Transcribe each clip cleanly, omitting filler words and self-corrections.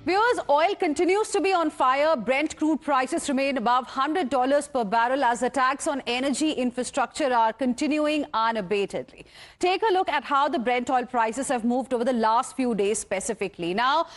Viewers, oil continues to be on fire. Brent crude prices remain above $100 per barrel as attacks on energy infrastructure are continuing unabatedly. Take a look at how the Brent oil prices have moved over the last few days specifically. Now,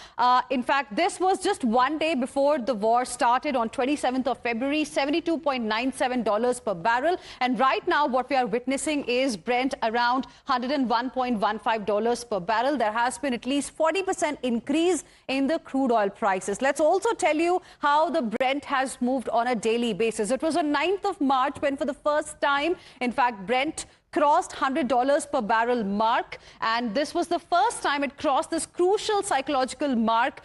in fact, this was just one day before the war started on 27th of February, $72.97 per barrel. And right now, what we are witnessing is Brent around $101.15 per barrel. There has been at least 40% increase in the crude oil prices. Let's also tell you how the Brent has moved on a daily basis. It was on 9th of March when for the first time, in fact, Brent crossed $100 per barrel mark, and this was the first time it crossed this crucial psychological mark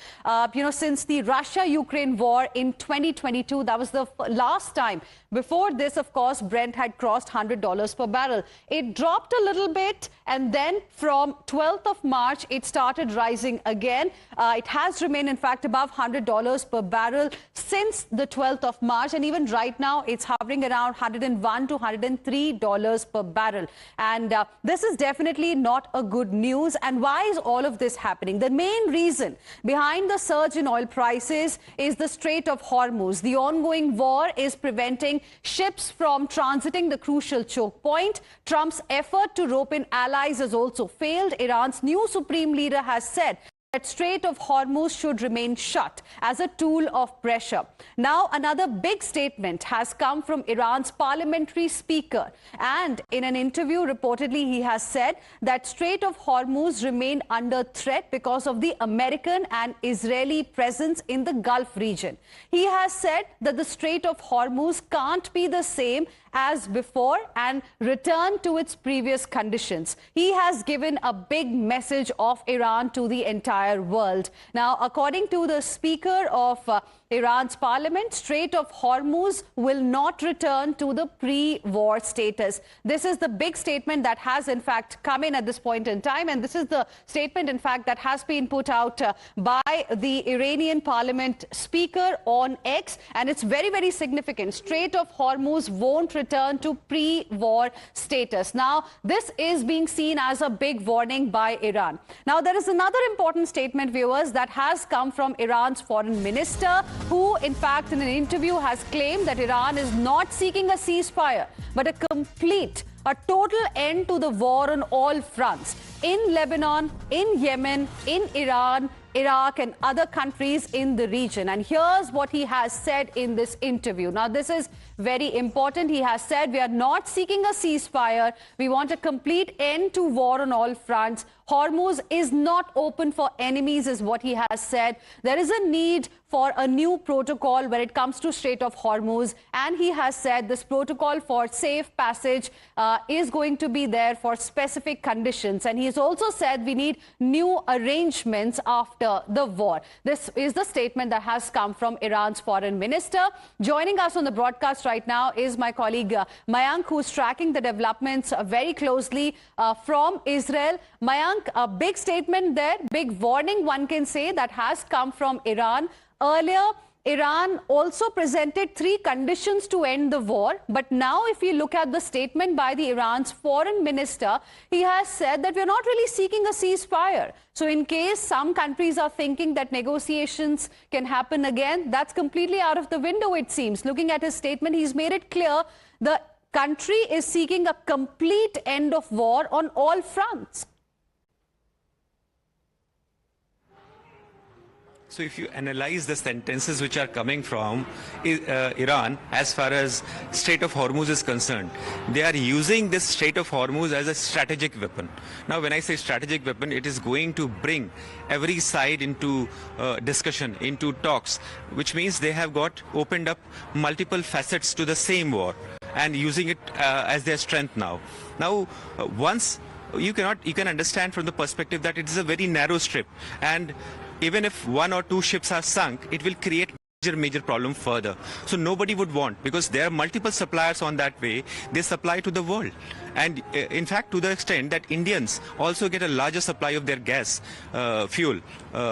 since the Russia-Ukraine war in 2022. That was the last time. Before this, of course, Brent had crossed $100 per barrel. It dropped a little bit, and then from 12th of March it started rising again. It has remained, in fact, above $100 per barrel since the 12th of March, and even right now it's hovering around $101 to $103 per barrel. And this is definitely not a good news. And why is all of this happening? The main reason behind the surge in oil prices is the Strait of Hormuz. The ongoing war is preventing ships from transiting the crucial choke point. Trump's effort to rope in allies has also failed. Iran's new supreme leader has said that Strait of Hormuz should remain shut as a tool of pressure. Now, another big statement has come from Iran's parliamentary speaker. And in an interview, reportedly, he has said that Strait of Hormuz remained under threat because of the American and Israeli presence in the Gulf region. He has said that the Strait of Hormuz can't be the same as before and return to its previous conditions. He has given a big message of Iran to the entire world. Now, according to the Speaker of Iran's parliament, Strait of Hormuz will not return to the pre-war status. This is the big statement that has, in fact, come in at this point in time. And this is the statement, in fact, that has been put out by the Iranian parliament speaker on X. And it's very, very significant. Strait of Hormuz won't return to pre-war status. Now, this is being seen as a big warning by Iran. Now, there is another important statement, viewers, that has come from Iran's foreign minister, who, in fact, in an interview has claimed that Iran is not seeking a ceasefire, but a total end to the war on all fronts in Lebanon, in Yemen, in Iran, Iraq and other countries in the region. And here's what he has said in this interview. Now, this is very important. He has said, we are not seeking a ceasefire. We want a complete end to war on all fronts. Hormuz is not open for enemies, is what he has said. There is a need for a new protocol when it comes to Strait of Hormuz. And he has said this protocol for safe passage is going to be there for specific conditions. And he has also said we need new arrangements after the war. This is the statement that has come from Iran's foreign minister. Joining us on the broadcast right now is my colleague Mayank, who's tracking the developments very closely from Israel. Mayank, a big statement there, big warning, one can say, that has come from Iran. Earlier, Iran also presented 3 conditions to end the war. But now, if you look at the statement by the Iran's foreign minister, he has said that we're not really seeking a ceasefire. So in case some countries are thinking that negotiations can happen again, that's completely out of the window, it seems. Looking at his statement, he's made it clear the country is seeking a complete end of war on all fronts. So if you analyze the sentences which are coming from Iran as far as Strait of Hormuz is concerned, they are using this Strait of Hormuz as a strategic weapon. Now, when I say strategic weapon, it is going to bring every side into discussion, into talks, which means they have got opened up multiple facets to the same war and using it as their strength now. Now, once you can understand from the perspective that it is a very narrow strip, and even if 1 or 2 ships are sunk, it will create major problem further. So nobody would want, because there are multiple suppliers on that way, they supply to the world. And in fact, to the extent that Indians also get a larger supply of their gas, fuel,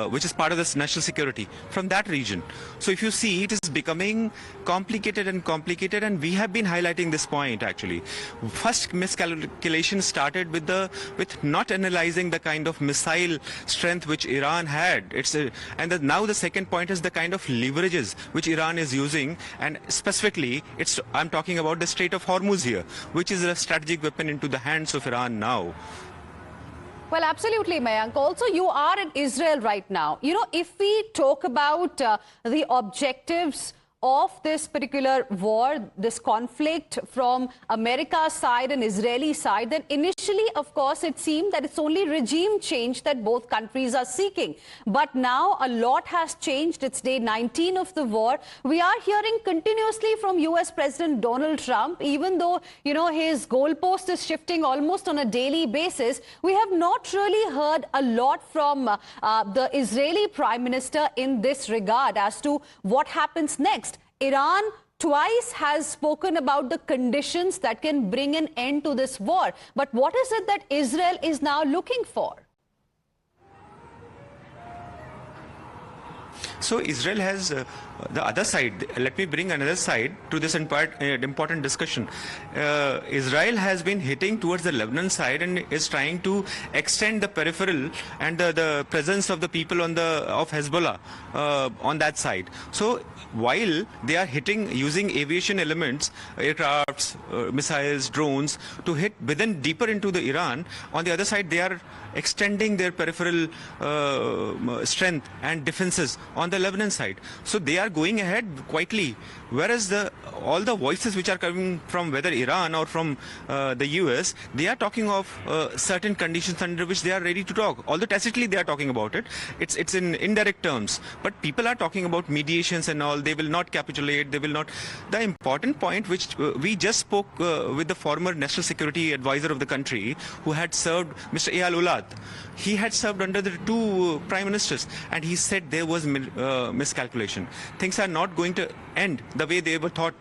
which is part of this national security from that region. So if you see, it is becoming complicated, and we have been highlighting this point actually. First miscalculation started with not analyzing the kind of missile strength which Iran had. Now the second point is the kind of leverages which Iran is using, and specifically I'm talking about the Strait of Hormuz here, which is a strategic weapon into the hands of Iran now. Well, absolutely, Mayank. Also, you are in Israel right now. You know, if we talk about the objectives of this particular war, this conflict from America's side and Israeli side, then initially, of course, it seemed that it's only regime change that both countries are seeking. But now a lot has changed. It's day 19 of the war. We are hearing continuously from US President Donald Trump, even though, you know, his goalpost is shifting almost on a daily basis. We have not really heard a lot from the Israeli Prime Minister in this regard as to what happens next. Iran twice has spoken about the conditions that can bring an end to this war. But what is it that Israel is now looking for? So Israel has the other side. Let me bring another side to this important discussion. Israel has been hitting towards the Lebanon side and is trying to extend the peripheral and the presence of the people of Hezbollah on that side. So while they are hitting using aviation elements, aircrafts, missiles, drones to hit within deeper into the Iran, on the other side they are extending their peripheral strength and defenses on the Lebanon side. So they are going ahead quietly, whereas all the voices which are coming from whether Iran or from the US, they are talking of certain conditions under which they are ready to talk. Although tacitly they are talking about it, it's in indirect terms. But people are talking about mediations and all. They will not capitulate. They will not. The important point which we just spoke with the former national security advisor of the country, who had served, Mr. Eyal Ulad. He had served under the two prime ministers, and he said there was miscalculation. Things are not going to end the way they were thought.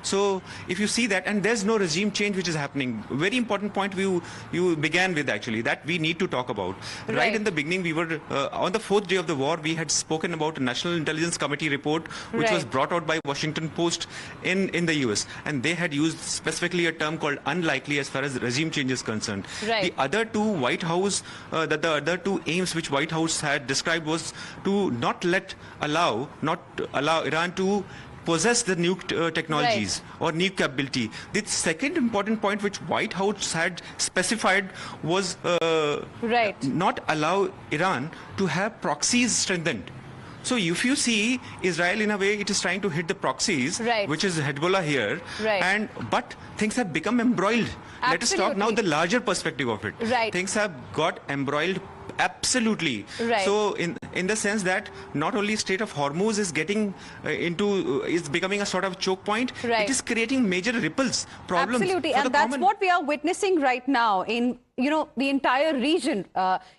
So if you see that, and there's no regime change which is happening. Very important point you began with actually, that we need to talk about. Right in the beginning, we were on the 4th day of the war, we had spoken about a National Intelligence Committee report which was brought out by Washington Post in the US, and they had used specifically a term called unlikely as far as regime change is concerned. The other two White House, the other two aims which White House had described was to not allow Iran to possess the nuke technologies or nuke capability. The second important point which White House had specified was not allow Iran to have proxies strengthened. So if you see, Israel in a way, it is trying to hit the proxies, which is Hezbollah here, but things have become embroiled. Let us talk now the larger perspective of it. Things have got embroiled. Absolutely. So in the sense that not only Strait of Hormuz is getting is becoming a sort of choke point, it is creating major ripples, problems. Absolutely, and that's what we are witnessing right now in the entire region,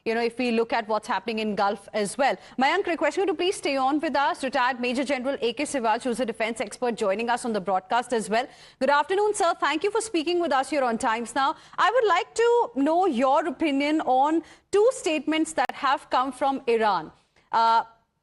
if we look at what's happening in Gulf as well. Mayank, request you to please stay on with us. Retired Major General A.K. Siraj, who's a defense expert, joining us on the broadcast as well. Good afternoon, sir. Thank you for speaking with us here on Times Now. I would like to know your opinion on two statements that have come from Iran.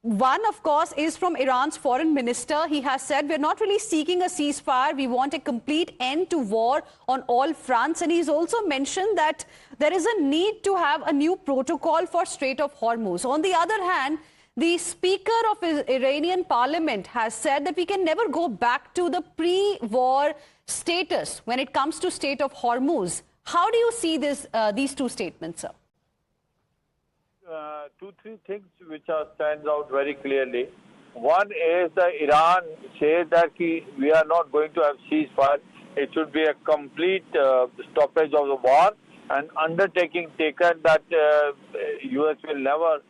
One, of course, is from Iran's foreign minister. He has said, we're not really seeking a ceasefire. We want a complete end to war on all fronts. And he's also mentioned that there is a need to have a new protocol for Strait of Hormuz. On the other hand, the Speaker of the Iranian parliament has said that we can never go back to the pre-war status when it comes to Strait of Hormuz. How do you see these two statements, sir? Three things which stands out very clearly. One is that Iran says that we are not going to have ceasefire. It should be a complete stoppage of the war, and undertaking taken that US will never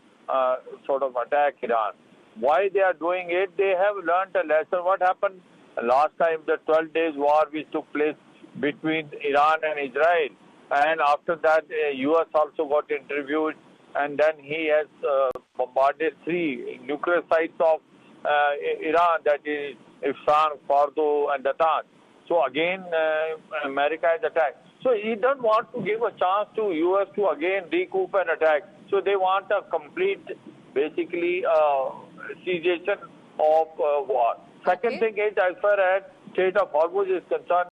sort of attack Iran. Why they are doing it? They have learned a lesson. What happened last time, the 12 days war which took place between Iran and Israel, and after that US also got interviewed, and then he has bombarded 3 nuclear sites of Iran, that is Ifsan, Fordo, and Natanz. So again, America has attacked. So he doesn't want to give a chance to US to again recoup and attack. So they want a complete, basically, cessation of war. Second thing is, as far as Strait of Hormuz is concerned,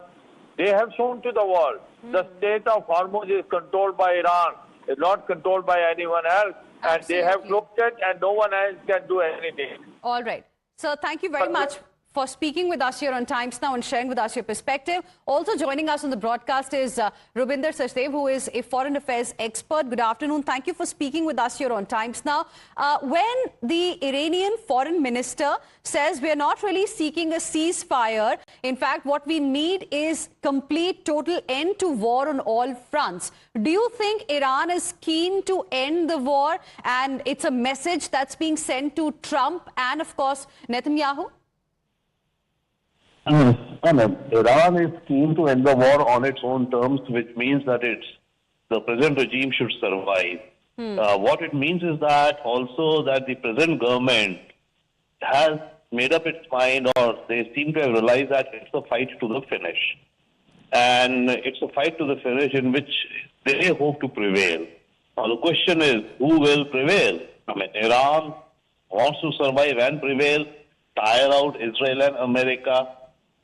they have shown to the world the Strait of Hormuz is controlled by Iran. It's not controlled by anyone else. And Absolutely. they have closed it and no one else can do anything. All right. So thank you very much for speaking with us here on Times Now and sharing with us your perspective. Also joining us on the broadcast is Rubinder Sachdev, who is a foreign affairs expert. Good afternoon. Thank you for speaking with us here on Times Now. When the Iranian foreign minister says we are not really seeking a ceasefire, in fact, what we need is complete, total end to war on all fronts. Do you think Iran is keen to end the war and it's a message that's being sent to Trump and, of course, Netanyahu? Iran is keen to end the war on its own terms, which means that the present regime should survive. What it means is that also that the present government has made up its mind, or they seem to have realized that it's a fight to the finish. And it's a fight to the finish in which they hope to prevail. Now the question is, who will prevail? I mean, Iran wants to survive and prevail, tire out Israel and America.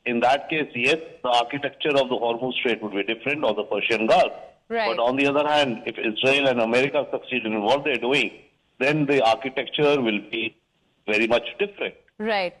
In that case, yes, the architecture of the Hormuz Strait would be different, or the Persian Gulf. Right. But on the other hand, if Israel and America succeed in what they're doing, then the architecture will be very much different. Right.